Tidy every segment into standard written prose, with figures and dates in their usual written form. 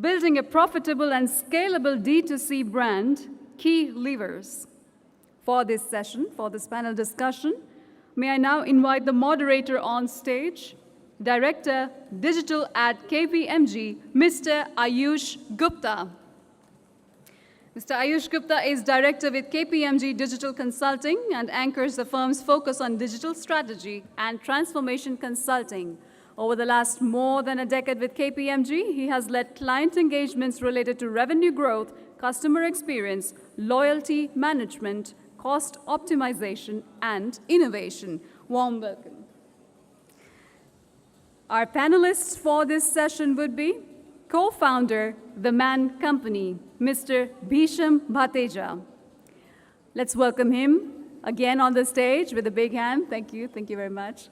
Building a profitable and scalable D2C brand, key levers. For this session, for this panel discussion, may I now invite the moderator on stage, Director, Digital at KPMG, Mr. Ayush Gupta. Mr. Ayush Gupta is Director with KPMG Digital Consulting and anchors the firm's focus on digital strategy and transformation consulting. Over the last more than a decade with KPMG, he has led client engagements related to revenue growth, customer experience, loyalty management, cost optimization, and innovation. Warm welcome. Our panelists for this session would be co-founder, The Man Company, Mr. Bhisham Bhateja. Let's welcome him again on the stage with a big hand. Thank you very much.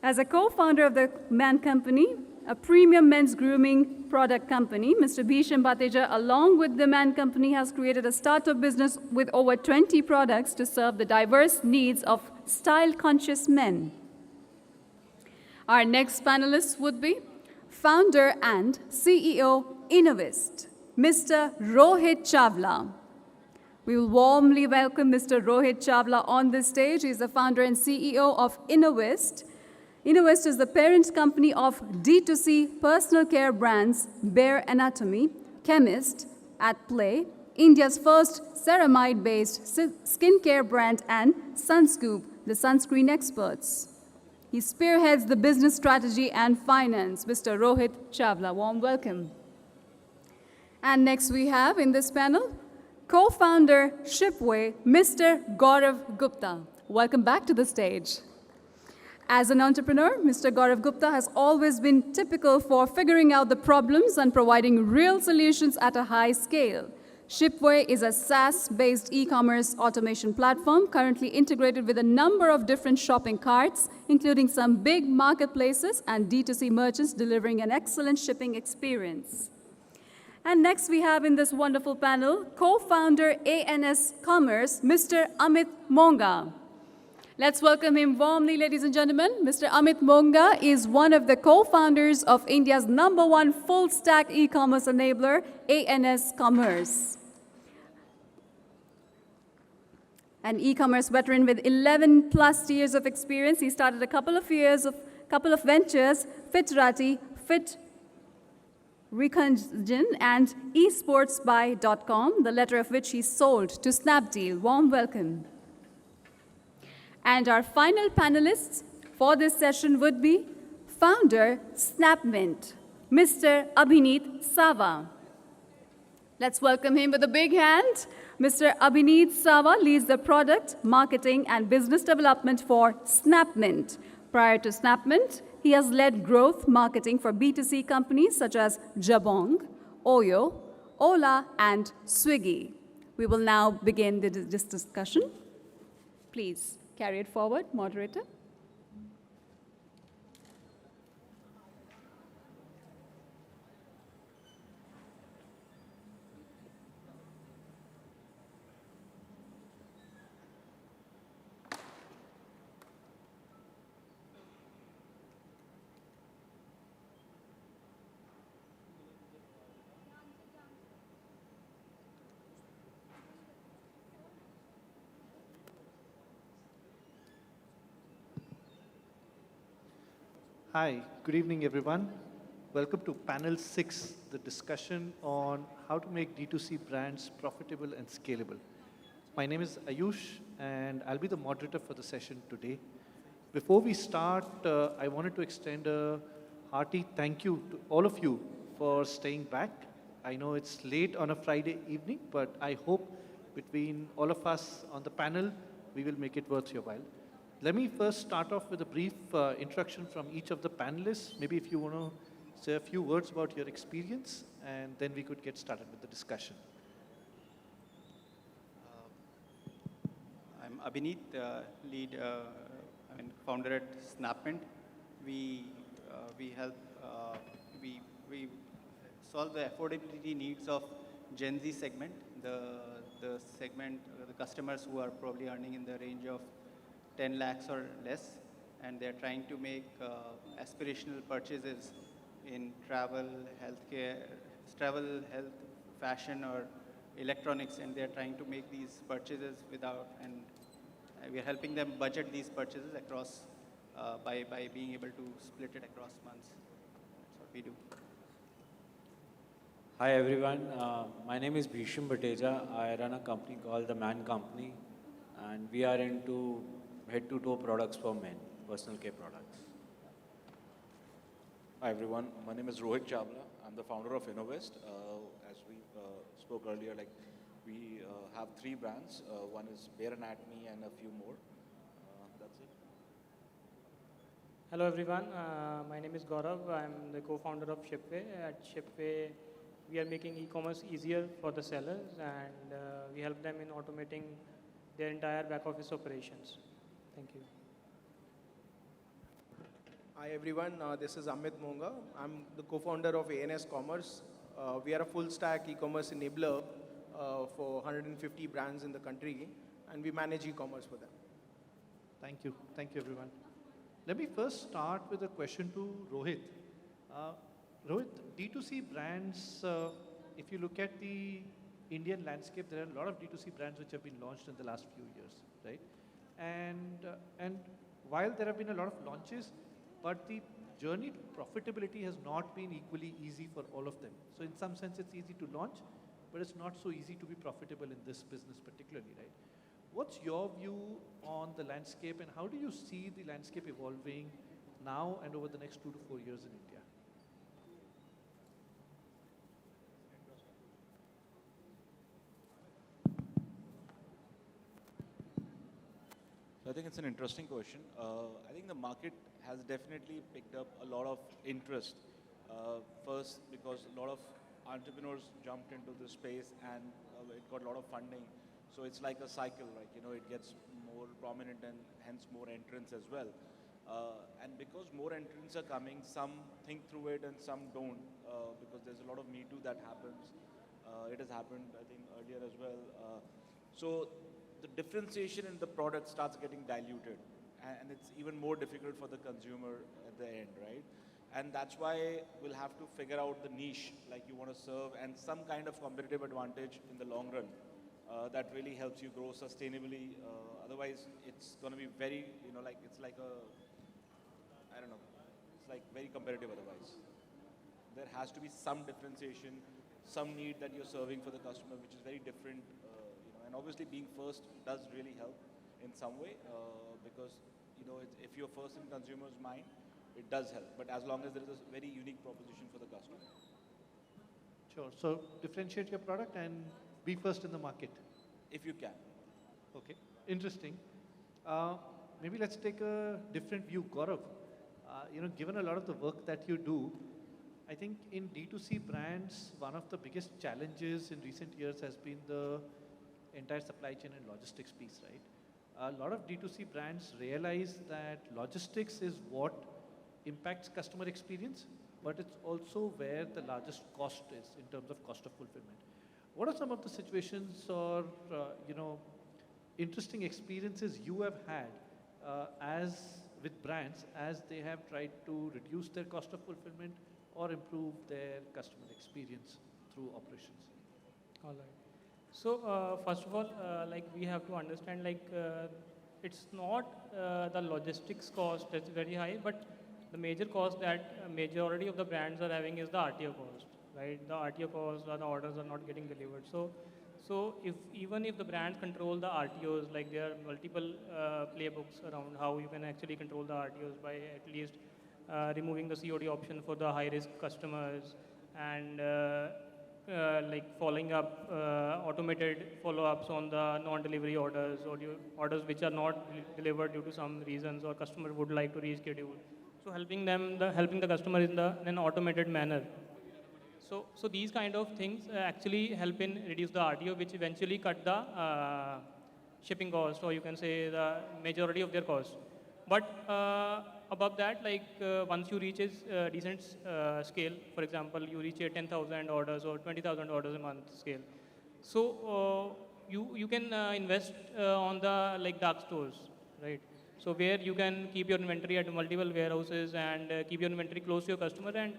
As a co-founder of the Man Company, a premium men's grooming product company, Mr. Bhisham Bhateja, along with the Man Company, has created a startup business with over 20 products to serve the diverse needs of style-conscious men. Our next panelist would be founder and CEO, Innovist, Mr. Rohit Chawla. We will warmly welcome Mr. Rohit Chawla on this stage. He is the founder and CEO of Innovist. Innovist is the parent company of D2C personal care brands Bare Anatomy, Chemist, At Play, India's first ceramide-based skincare brand, and Sunscoop, the sunscreen experts. He spearheads the business strategy and finance. Mr. Rohit Chawla, warm welcome. And next we have in this panel, co-founder Shipway, Mr. Gaurav Gupta. Welcome back to the stage. As an entrepreneur, Mr. Gaurav Gupta has always been typical for figuring out the problems and providing real solutions at a high scale. Shipway is a SaaS-based e-commerce automation platform currently integrated with a number of different shopping carts, including some big marketplaces and D2C merchants delivering an excellent shipping experience. And next we have in this wonderful panel, co-founder ANS Commerce, Mr. Amit Monga. Let's welcome him warmly, ladies and gentlemen. Mr. Amit Monga is one of the co-founders of India's #1 full-stack e-commerce enabler, ANS Commerce. An e-commerce veteran with 11 plus years of experience, he started a couple of ventures, Fitrati, Fit Recongen, and esportsbuy.com, the latter of which he sold to Snapdeal. Warm welcome. And our final panelists for this session would be founder Snapmint, Mr. Abhineet Sawa. Let's welcome him with a big hand. Mr. Abhineet Sawa leads the product, marketing, and business development for Snapmint. Prior to Snapmint, he has led growth marketing for B2C companies such as Jabong, Oyo, Ola, and Swiggy. We will now begin this discussion. Please. Carry it forward, moderator. Hi, good evening, everyone. Welcome to panel 6, the discussion on how to make D2C brands profitable and scalable. My name is Ayush, and I'll be the moderator for the session today. Before we start, I wanted to extend a hearty thank you to all of you for staying back. I know it's late on a Friday evening, but I hope between all of us on the panel, we will make it worth your while. Let me first start off with a brief introduction from each of the panelists. Maybe if you want to say a few words about your experience, and then we could get started with the discussion. I'm Abhineet, founder at Snapmint. We solve the affordability needs of Gen Z segment, the segment, the customers who are probably earning in the range of 10 lakhs or less, and they're trying to make aspirational purchases in travel, healthcare, travel, health, fashion, or electronics, and they're trying to make these purchases without, and we're helping them budget these purchases across by being able to split it across months. That's what we do. Hi everyone, my name is Bhisham Bhateja. I run a company called The Man Company, and we are into head-to-toe products for men, personal care products. Hi everyone, my name is Rohit Chawla. I'm the founder of Innovist. As we spoke earlier, like we have 3 brands. One is Bare Anatomy and a few more. That's it. Hello everyone, my name is Gaurav. I'm the co-founder of Shipway. At Shipway, we are making e-commerce easier for the sellers, and we help them in automating their entire back office operations. Thank you. Hi everyone, this is Amit Monga. I'm the co-founder of ANS Commerce. We are a full stack e-commerce enabler for 150 brands in the country, and we manage e-commerce for them. Thank you. Thank you, everyone. Let me first start with a question to Rohit. Rohit, D2C brands, if you look at the Indian landscape, there are a lot of D2C brands which have been launched in the last few years, right? And while there have been a lot of launches, but the journey to profitability has not been equally easy for all of them. So in some sense, it's easy to launch, but it's not so easy to be profitable in this business particularly, right? What's your view on the landscape, and how do you see the landscape evolving now and over the next 2 to 4 years in India? So I think it's an interesting question. I think the market has definitely picked up a lot of interest. First, because a lot of entrepreneurs jumped into the space and it got a lot of funding. So it's like a cycle, right? You know, it gets more prominent and hence more entrants as well. And because more entrants are coming, some think through it and some don't, because there's a lot of Me Too that happens. It has happened, I think, earlier as well. So the differentiation in the product starts getting diluted, and it's even more difficult for the consumer at the end, right? And that's why we'll have to figure out the niche like you want to serve and some kind of competitive advantage in the long run that really helps you grow sustainably. Otherwise, it's going to be very, you know, like it's like a, I don't know, it's like very competitive otherwise. There has to be some differentiation, some need that you're serving for the customer, which is very different. And obviously being first does really help in some way because, you know, if you're first in consumer's mind, it does help. But as long as there is a very unique proposition for the customer. Sure. So differentiate your product and be first in the market. If you can. Okay. Interesting. Maybe let's take a different view. Gaurav, you know, given a lot of the work that you do, I think in D2C brands, one of the biggest challenges in recent years has been the entire supply chain and logistics piece, right? A lot of D2C brands realize that logistics is what impacts customer experience, but it's also where the largest cost is in terms of cost of fulfillment. What are some of the situations or, you know, interesting experiences you have had as with brands as they have tried to reduce their cost of fulfillment or improve their customer experience through operations? All right. So first of all, like we have to understand, like it's not the logistics cost that's very high, but the major cost that majority of the brands are having is the RTO cost, right? The RTO cost or the orders are not getting delivered. So even if the brands control the RTOs, like there are multiple playbooks around how you can actually control the RTOs by at least removing the COD option for the high risk customers and like following up automated follow-ups on the non-delivery orders or orders which are not delivered due to some reasons or customer would like to reschedule. So helping the customer in an automated manner. So these kind of things actually help in reduce the RTO, which eventually cut the shipping cost, or you can say the majority of their cost. But above that, like once you reach a decent scale, for example, you reach a 10,000 orders or 20,000 orders a month scale. So you can invest on the like dark stores, right? So where you can keep your inventory at multiple warehouses and keep your inventory close to your customer and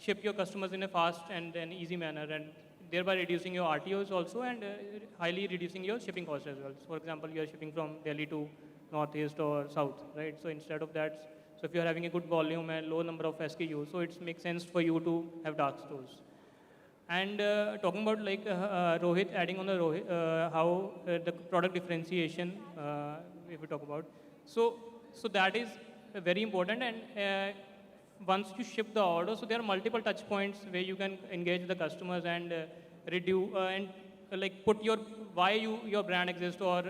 ship your customers in a fast and an easy manner, and thereby reducing your RTOs also and highly reducing your shipping costs as well. So for example, you are shipping from Delhi to Northeast or South, right? So instead of that, so if you are having a good volume and low number of SKUs, so it makes sense for you to have dark stores. And talking about like Rohit, adding on the Rohit, how the product differentiation, if we talk about, so that is very important. And once you ship the order, so there are multiple touch points where you can engage the customers and reduce and like put your why your brand exists, or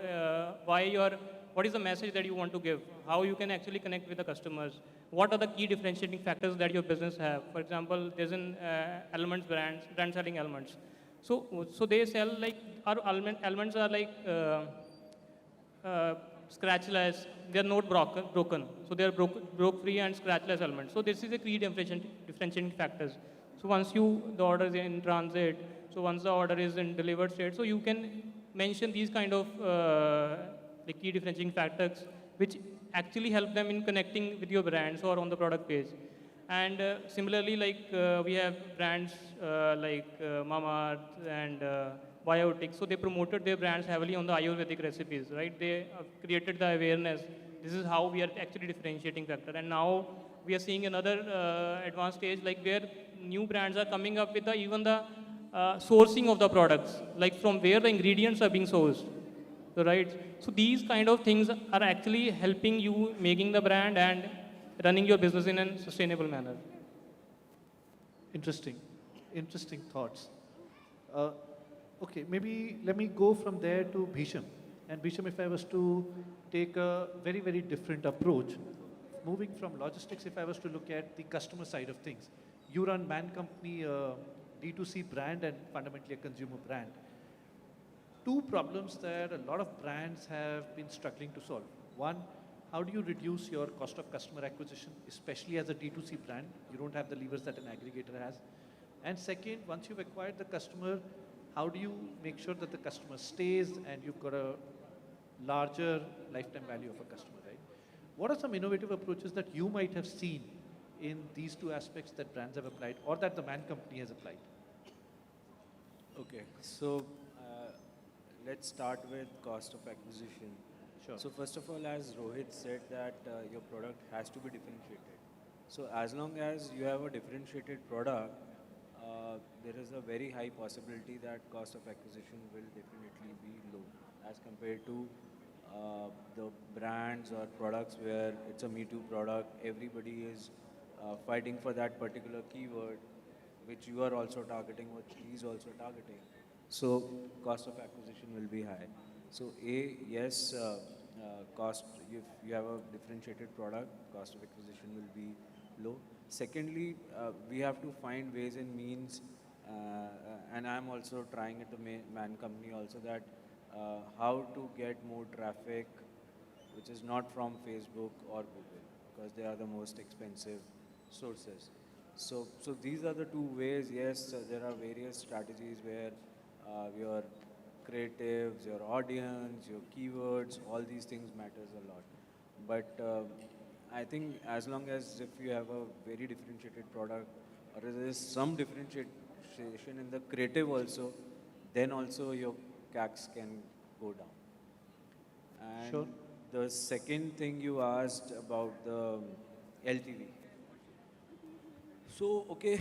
what is the message that you want to give, how you can actually connect with the customers, what are the key differentiating factors that your business have. For example, there's an elements brand selling elements. So they sell like our elements are like scratchless, they're not broken. So they're broke free and scratchless elements. So this is a key differentiating factors. So once the order is in transit, so once the order is in delivered state, so you can mention these kind of the key differentiating factors which actually help them in connecting with your brands or on the product page. And similarly, like we have brands like Mamaearth and Biotic, so they promoted their brands heavily on the Ayurvedic recipes, right? They created the awareness. This is how we are actually differentiating factor. And now we are seeing another advanced stage, like where new brands are coming up with even the sourcing of the products, like from where the ingredients are being sourced, right? So these kind of things are actually helping you making the brand and running your business in a sustainable manner. Interesting. Interesting thoughts. Okay, maybe let me go from there to Bhisham. And Bhisham, if I was to take a very, very different approach, moving from logistics, if I was to look at the customer side of things, you run Man Company, D2C brand and fundamentally a consumer brand. Two problems that a lot of brands have been struggling to solve. One, how do you reduce your cost of customer acquisition, especially as a D2C brand? You don't have the levers that an aggregator has. And second, once you've acquired the customer, how do you make sure that the customer stays and you've got a larger lifetime value of a customer, right? What are some innovative approaches that you might have seen in these two aspects that brands have applied or that the Man Company has applied? Okay, so let's start with cost of acquisition. Sure. So first of all, as Rohit said, that your product has to be differentiated. So as long as you have a differentiated product, there is a very high possibility that cost of acquisition will definitely be low as compared to the brands or products where it's a Me Too product. Everybody is fighting for that particular keyword, which you are also targeting, what he is also targeting. So cost of acquisition will be high. So yes, cost, if you have a differentiated product, cost of acquisition will be low. Secondly, we have to find ways and means, and I'm also trying at the Man Company also, that how to get more traffic which is not from Facebook or Google, because they are the most expensive sources. So these are the two ways. Yes, there are various strategies where your creatives, your audience, your keywords, all these things matters a lot. But I think as long as if you have a very differentiated product, or there is some differentiation in the creative also, then also your CACs can go down. And Sure. the second thing you asked about the LTV. So, okay,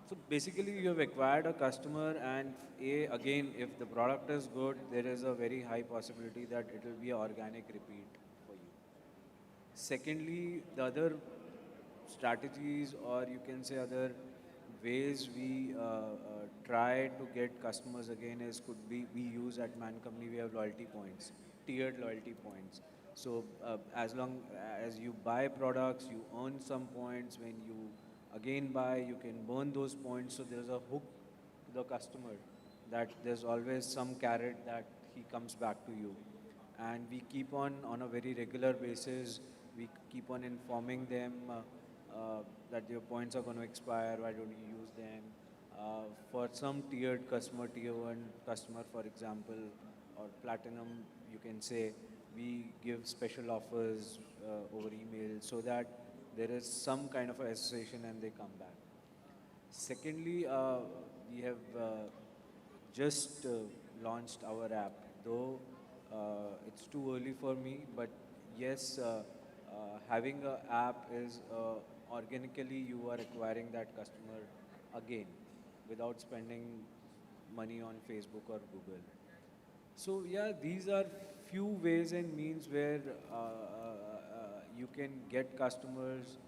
so basically you have acquired a customer, and again, if the product is good, there is a very high possibility that it will be an organic repeat for you. Secondly, the other strategies, or you can say other ways we try to get customers again could be, we use at Man Company, we have loyalty points, tiered loyalty points. So as long as you buy products, you earn some points. When you again buy, you can burn those points. So there's a hook to the customer, that there's always some carrot that he comes back to you. And we keep on a very regular basis, we keep on informing them that your points are going to expire, why don't you use them. For some tiered customer, tier 1 customer, for example, or platinum, you can say, we give special offers over email so that there is some kind of association and they come back. Secondly, we have just launched our app, though it's too early for me, but yes, having an app is organically you are acquiring that customer again without spending money on Facebook or Google. So yeah, these are few ways and means where you can get customers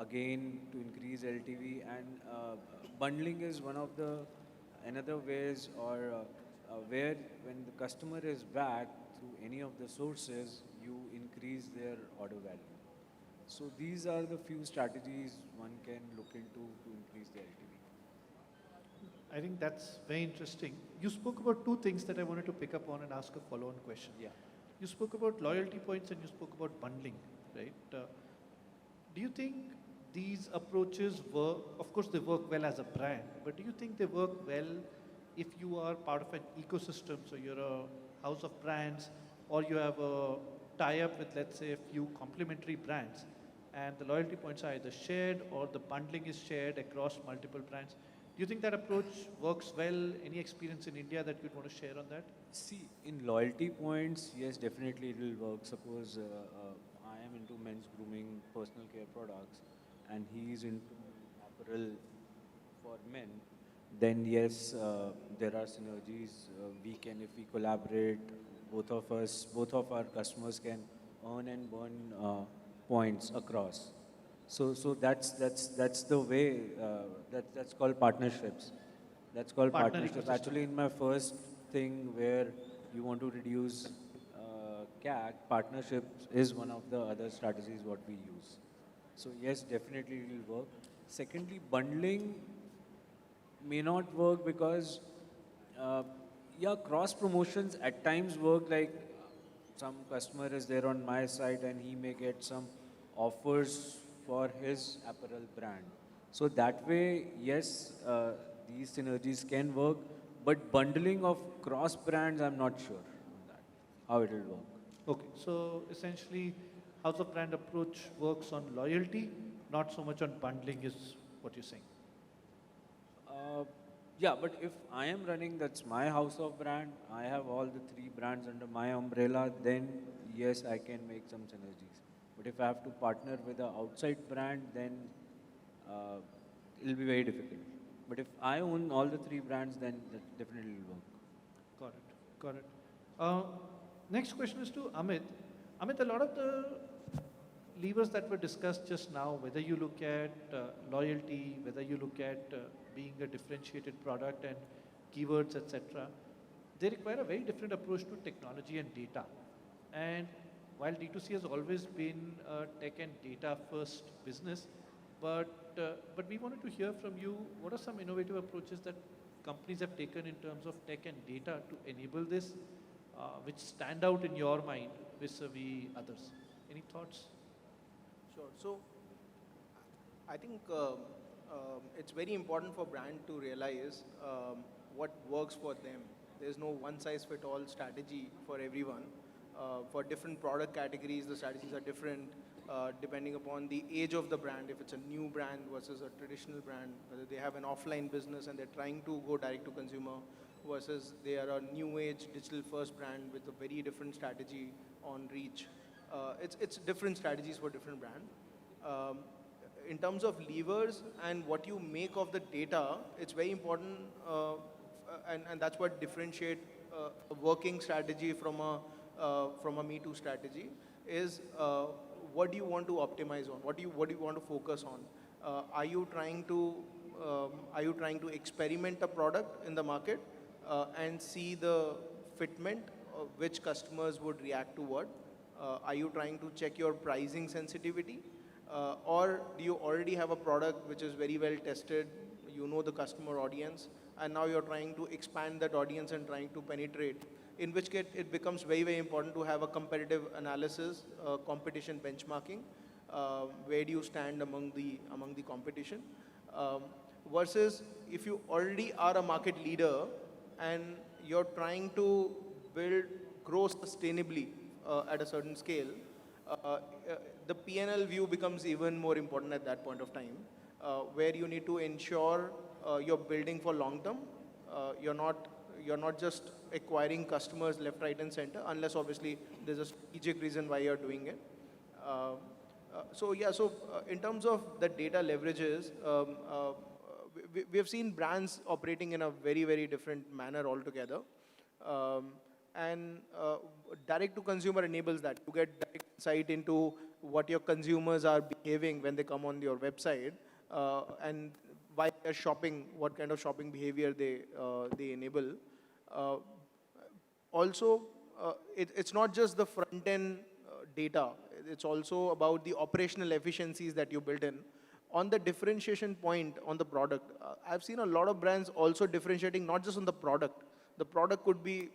again to increase LTV, and bundling is one of the another ways, or where when the customer is back through any of the sources, you increase their order value. So these are the few strategies one can look into to increase the LTV. I think that's very interesting. You spoke about two things that I wanted to pick up on and ask a follow-on question. Yeah. You spoke about loyalty points and you spoke about bundling, right? Do you think these approaches work? Of course, they work well as a brand, but do you think they work well if you are part of an ecosystem? So you're a house of brands, or you have a tie-up with, let's say, a few complementary brands, and the loyalty points are either shared or the bundling is shared across multiple brands. Do you think that approach works well? Any experience in India that you'd want to share on that? See, in loyalty points, yes, definitely it will work. Suppose I am into men's grooming, personal care products, and he is into apparel for men. Then yes, there are synergies. We can, if we collaborate, both of us, both of our customers can earn and burn points across. So that's the way. That's called partnerships. That's called Partner partnerships. ecosystem. Actually, in my first thing where you want to reduce CAC, partnerships is one of the other strategies what we use. So yes, definitely it will work. Secondly, bundling may not work because yeah, cross promotions at times work. Like some customer is there on my side and he may get some offers for his apparel brand. So that way, yes, these synergies can work, but bundling of cross brands, I'm not sure on that, how it will work. Okay, so essentially, house of brand approach works on loyalty, not so much on bundling, is what you're saying. Uh, yeah, but if I am running, that's my house of brand, I have all the three brands under my umbrella, then yes, I can make some synergies. But if I have to partner with an outside brand, then it'll be very difficult. But if I own all the three brands, then that definitely will work. Got it. Got it. Next question is to Amit. Amit, a lot of the levers that were discussed just now, whether you look at loyalty, whether you look at being a differentiated product and keywords, etc., they require a very different approach to technology and data. And while D2C has always been a tech and data first business, but we wanted to hear from you, what are some innovative approaches that companies have taken in terms of tech and data to enable this, which stand out in your mind vis-a-vis others? Any thoughts? Sure. So I think it's very important for brand to realize what works for them. There's no one-size-fits-all strategy for everyone. For different product categories, the strategies are different depending upon the age of the brand. If it's a new brand versus a traditional brand, whether they have an offline business and they're trying to go direct to consumer versus they are a new age digital first brand with a very different strategy on reach. It's different strategies for different brand. In terms of levers and what you make of the data, it's very important, and that's what differentiate a working strategy from a Me Too strategy is what do you want to optimize on? What do you want to focus on? Are you trying to experiment a product in the market and see the fitment of which customers would react to what? Are you trying to check your pricing sensitivity? Or do you already have a product which is very well tested, you know the customer audience, and now you're trying to expand that audience and trying to penetrate, in which case it becomes very, very important to have a competitive analysis, competition benchmarking, where do you stand among the competition, versus if you already are a market leader and you're trying to grow sustainably at a certain scale, the P&L view becomes even more important at that point of time. where you need to ensure you're building for long term. You're not just acquiring customers left, right, and center, unless obviously there's a strategic reason why you're doing it. In terms of the data leverages, we have seen brands operating in a very, very different manner altogether. And direct to consumer enables that. You get direct insight into what your consumers are behaving when they come on your website, and why they're shopping, what kind of shopping behavior they enable. Uh, it's not just the front end data, it's also about the operational efficiencies that you build in. On the differentiation point on the product, I've seen a lot of brands also differentiating not just on the product could be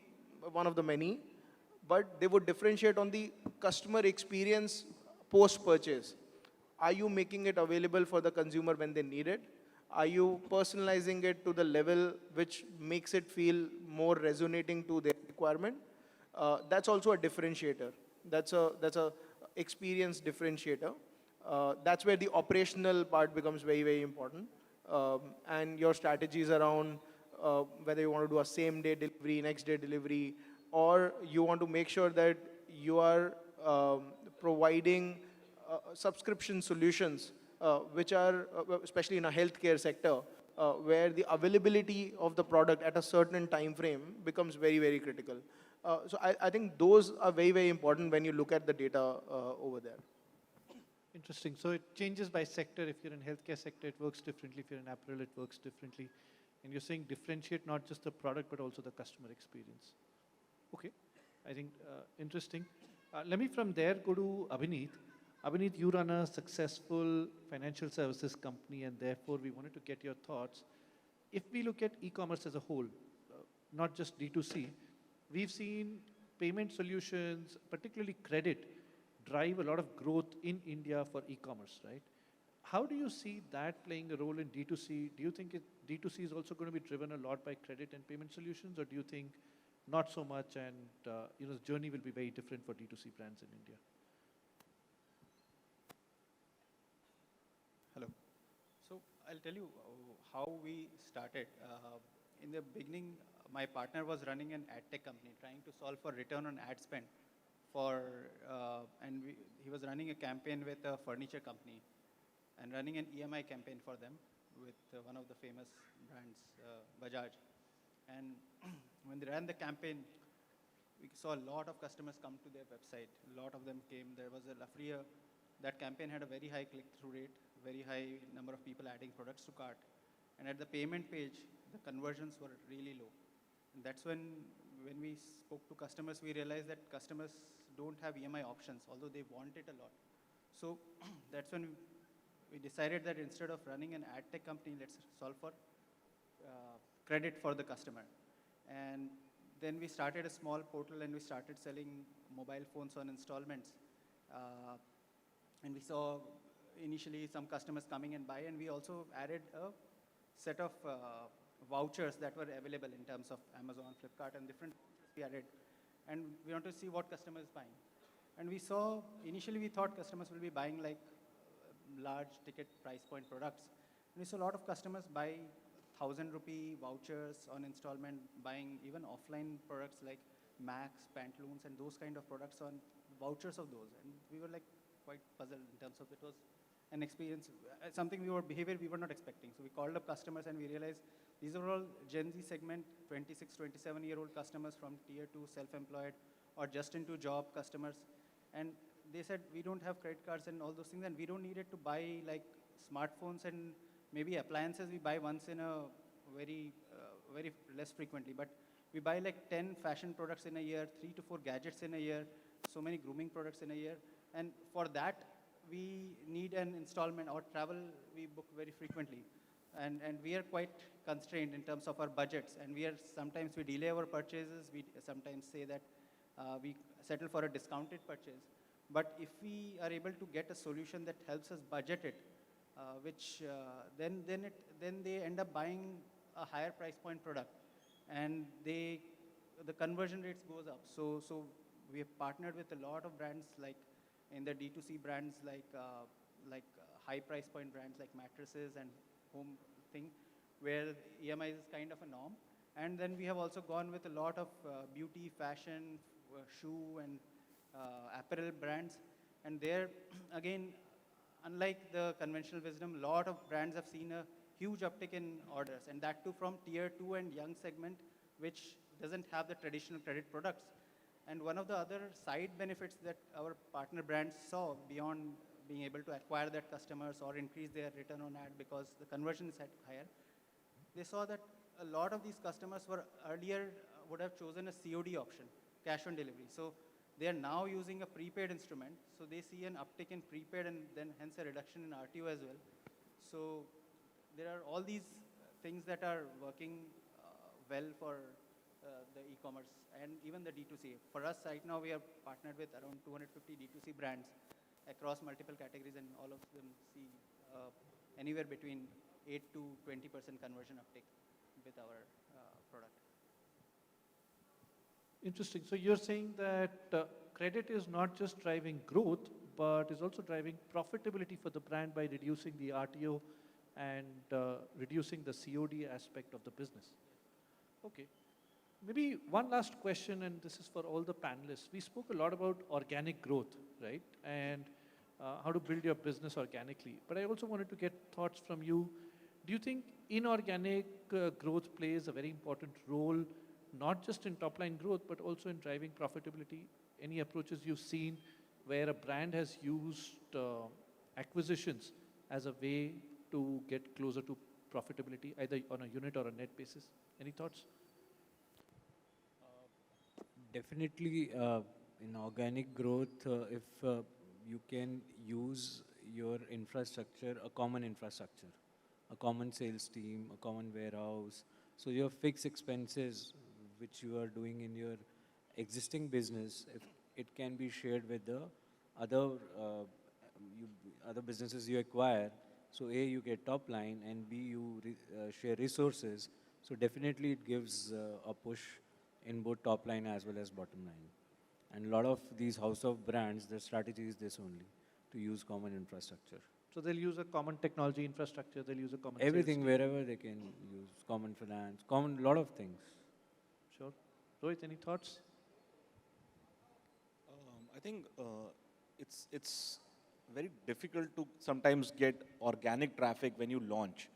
one of the many, but they would differentiate on the customer experience post-purchase. Are you making it available for the consumer when they need it? Are you personalizing it to the level which makes it feel more resonating to their requirement? That's also a differentiator. That's a experience differentiator. That's where the operational part becomes very, very important. And your strategies around whether you want to do a same day delivery, next day delivery, or you want to make sure that you are providing subscription solutions, which are, especially in a healthcare sector, where the availability of the product at a certain time frame becomes very, very critical. I think those are very, very important when you look at the data over there. Interesting. So it changes by sector. If you're in healthcare sector, it works differently. If you're in apparel, it works differently. And you're saying differentiate not just the product, but also the customer experience. Okay, I think interesting. Let me from there go to Abhineet. Abhineet, you run a successful financial services company, and therefore we wanted to get your thoughts. If we look at e-commerce as a whole, not just D2C, we've seen payment solutions, particularly credit, drive a lot of growth in India for e-commerce, right? How do you see that playing a role in D2C? Do you think D2C is also going to be driven a lot by credit and payment solutions, or do you think not so much, and the journey will be very different for D2C brands in India? Hello. So I'll tell you how we started. In the beginning, my partner was running an ad tech company, trying to solve for return on ad spend he was running a campaign with a furniture company and running an EMI campaign for them with one of the famous brands, Bajaj. And when they ran the campaign, we saw a lot of customers come to their website. A lot of them came. There was roughly that campaign had a very high click-through rate, very high number of people adding products to cart. And at the payment page, the conversions were really low. And that's when we spoke to customers, we realized that customers don't have EMI options, although they want it a lot. So that's when we decided that instead of running an ad tech company, let's solve for credit for the customer. And then we started a small portal and we started selling mobile phones on installments. And we saw initially some customers coming and buy, and we also added a set of vouchers that were available in terms of Amazon, Flipkart, and different we added. And we want to see what customers buying. And we saw, initially we thought customers will be buying like large ticket price point products. And we saw a lot of customers buy 1,000 rupee vouchers on installment, buying even offline products like Max, Pantaloons, and those kind of products on vouchers of those. And we were like quite puzzled in terms of it was an experience, something behavior we were not expecting. So we called up customers and we realized these are all Gen Z segment, 26, 27-year-old customers from tier 2, self-employed, or just into job customers. And they said, we don't have credit cards and all those things, and we don't need it to buy like smartphones and maybe appliances we buy once in a very less frequently. But we buy like 10 fashion products in a year, 3 to 4 gadgets in a year, so many grooming products in a year. And for that, we need an installment, or travel we book very frequently. And we are quite constrained in terms of our budgets, and sometimes we delay our purchases. We sometimes say that we settle for a discounted purchase. But if we are able to get a solution that helps us budget it, then they end up buying a higher price point product, and the conversion rates goes up. So we have partnered with a lot of brands, like in the D2C brands like high price point brands like mattresses and home thing, where EMI is kind of a norm. And then we have also gone with a lot of beauty, fashion, shoe, and apparel brands. And there, again, unlike the conventional wisdom, a lot of brands have seen a huge uptick in orders, and that too from tier 2 and young segment, which doesn't have the traditional credit products. And one of the other side benefits that our partner brands saw beyond being able to acquire that customers or increase their return on ad because the conversion is higher, they saw that a lot of these customers were earlier would have chosen a COD option, cash on delivery. So they are now using a prepaid instrument. So they see an uptick in prepaid and then hence a reduction in RTO as well. So there are all these things that are working well for the e-commerce and even the D2C. For us right now, we are partnered with around 250 D2C brands across multiple categories, and all of them see anywhere between 8 to 20% conversion uptake with our product. Interesting. So you're saying that credit is not just driving growth, but is also driving profitability for the brand by reducing the RTO and reducing the COD aspect of the business. Okay. Maybe one last question, and this is for all the panelists. We spoke a lot about organic growth, right? And how to build your business organically. But I also wanted to get thoughts from you. Do you think inorganic growth plays a very important role, not just in top line growth, but also in driving profitability? Any approaches you've seen where a brand has used acquisitions as a way to get closer to profitability, either on a unit or a net basis? Any thoughts? Definitely in organic growth, if you can use your infrastructure, a common infrastructure, a common sales team, a common warehouse. So your fixed expenses, which you are doing in your existing business, if it can be shared with the other other businesses you acquire. So A, you get top line, and B, you share resources. So definitely it gives a push in both top line as well as bottom line. And a lot of these house of brands, their strategy is this only, to use common infrastructure. So they'll use a common technology infrastructure, they'll use a common Everything, sales wherever they can use common finance, common lot of things. team. Sure. Rohit, any thoughts? I think it's very difficult to sometimes get organic traffic when you launch.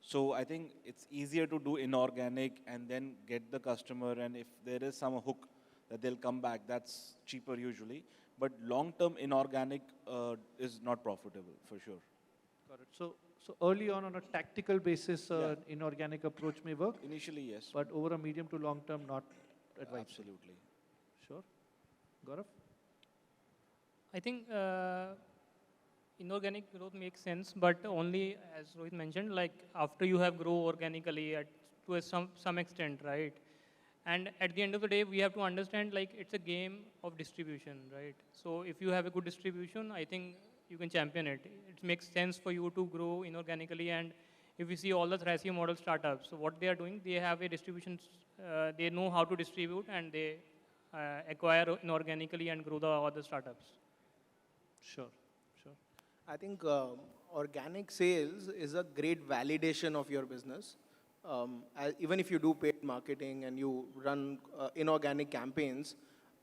So I think it's easier to do inorganic and then get the customer, and if there is some hook that they'll come back, that's cheaper usually. But long-term inorganic is not profitable for sure. Got it. So early on a tactical basis, inorganic approach may work, Initially, yes. but over a medium to long term, not advisable. Absolutely. Sure. Gaurav? I think inorganic growth makes sense, but only, as Rohit mentioned, like after you have grown organically to some extent, right? And at the end of the day, we have to understand like it's a game of distribution, right? So if you have a good distribution, I think you can champion it. It makes sense for you to grow inorganically. And if we see all the Thrasio model startups, so what they are doing, they have a distribution, they know how to distribute, and they acquire inorganically and grow the other startups. Sure. Sure. I think organic sales is a great validation of your business. Even if you do paid marketing and you run inorganic campaigns,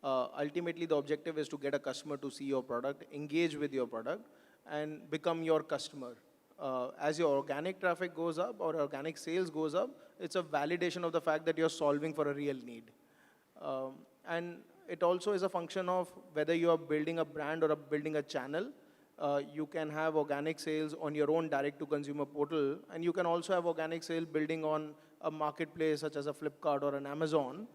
ultimately the objective is to get a customer to see your product, engage with your product, and become your customer. As your organic traffic goes up or organic sales goes up, it's a validation of the fact that you're solving for a real need. And it also is a function of whether you are building a brand or building a channel. You can have organic sales on your own direct-to-consumer portal, and you can also have organic sale building on a marketplace such as a Flipkart or an Amazon.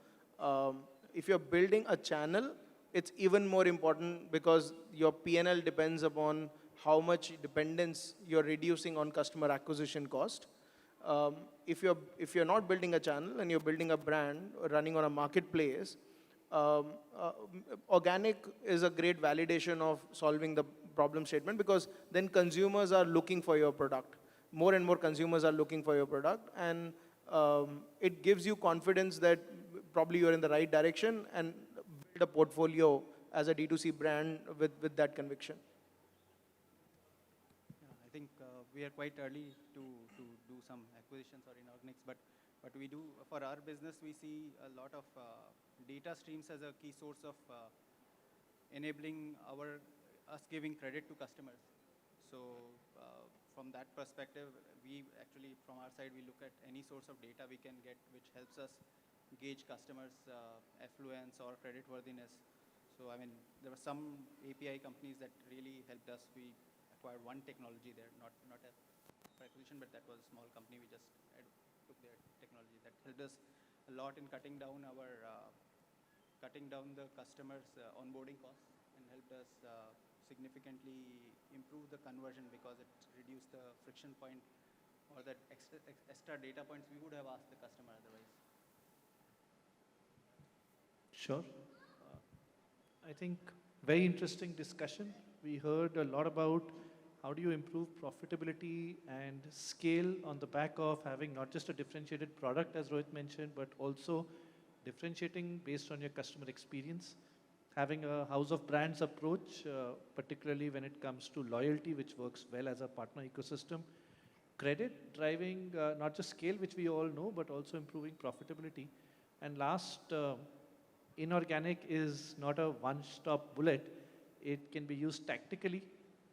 If you're building a channel, it's even more important because your P&L depends upon how much dependence you're reducing on customer acquisition cost. If you're not building a channel and you're building a brand running on a marketplace, organic is a great validation of solving the problem statement, because then consumers are looking for your product. More and more consumers are looking for your product, and it gives you confidence that probably you're in the right direction, and build a portfolio as a D2C brand with that conviction. I think we are quite early to do some acquisitions or inorganics, but we do, for our business, we see a lot of data streams as a key source of enabling us giving credit to customers. So from that perspective, we actually, from our side, we look at any source of data we can get which helps us gauge customers' affluence or credit worthiness. So I mean, there were some API companies that really helped us. We acquired one technology there, not a for acquisition, but that was a small company. We just took their technology. That helped us a lot in cutting down the customers' onboarding costs and helped us significantly improve the conversion because it reduced the friction point or that extra data points we would have asked the customer otherwise. Sure. I think very interesting discussion. We heard a lot about how do you improve profitability and scale on the back of having not just a differentiated product, as Rohit mentioned, but also differentiating based on your customer experience, having a house of brands approach, particularly when it comes to loyalty, which works well as a partner ecosystem, credit driving not just scale, which we all know, but also improving profitability. And last, inorganic is not a one-stop bullet. It can be used tactically,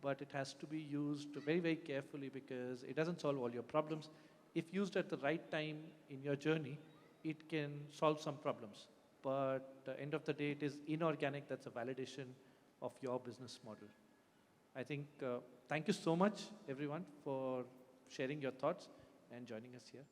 but it has to be used very, very carefully because it doesn't solve all your problems. If used at the right time in your journey, it can solve some problems. But at the end of the day, it is inorganic that's a validation of your business model. I think, thank you so much, everyone, for sharing your thoughts and joining us here.